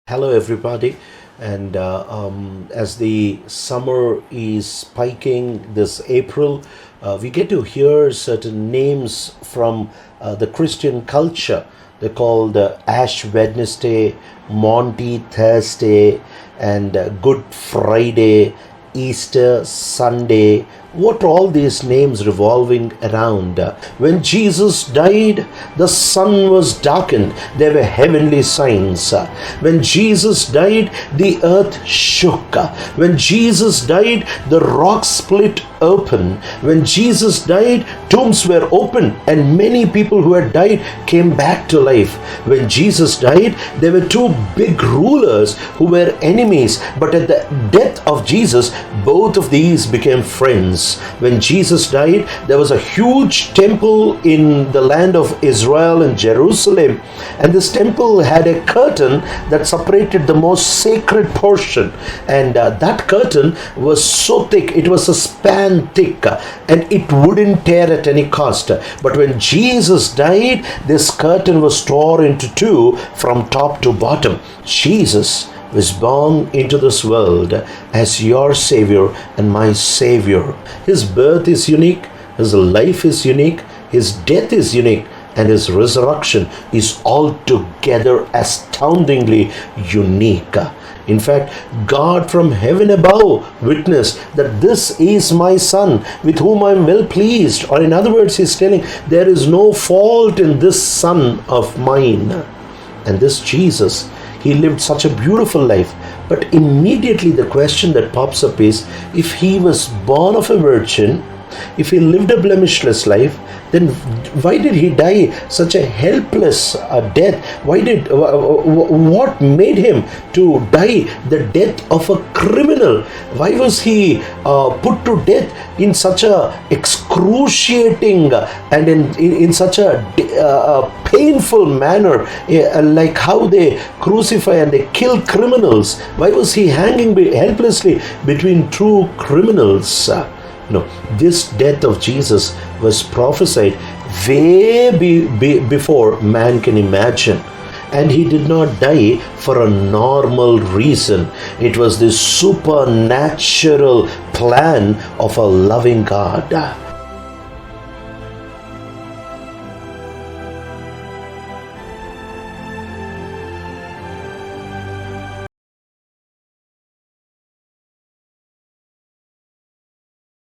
Hello, everybody. And as the summer is spiking this April, we get to hear certain names from the Christian culture. They're called Ash Wednesday, Monty Thursday, and Good Friday, Easter Sunday. What all these names revolving around? When Jesus died, the sun was darkened. There were heavenly signs. When Jesus died, the earth shook. When Jesus died, the rocks split open. When Jesus died, tombs were opened, and many people who had died came back to life. When Jesus died, there were two big rulers who were enemies, but at the death of Jesus, both of these became friends. When Jesus died, there was a huge temple in the land of Israel in Jerusalem, and this temple had a curtain that separated the most sacred portion, and that curtain was so thick, it was a span thick, and it wouldn't tear at any cost. But when Jesus died, this curtain was torn into two from top to bottom. Jesus was born into this world as your Savior and my Savior. His birth is unique, his life is unique, his death is unique, and his resurrection is altogether astoundingly unique. In fact, God from heaven above witnessed that this is my Son with whom I am well pleased. Or in other words, he's telling there is no fault in this Son of mine. And this Jesus, he lived such a beautiful life. But immediately the question that pops up is, if he was born of a virgin, if he lived a blemishless life, then why did he die such a helpless death? What made him to die the death of a criminal? Why was he put to death in such a excruciating and in such a painful manner, like how they crucify and they kill criminals? Why was he hanging helplessly between two criminals? No, this death of Jesus was prophesied way before man can imagine. And he did not die for a normal reason. It was the supernatural plan of a loving God.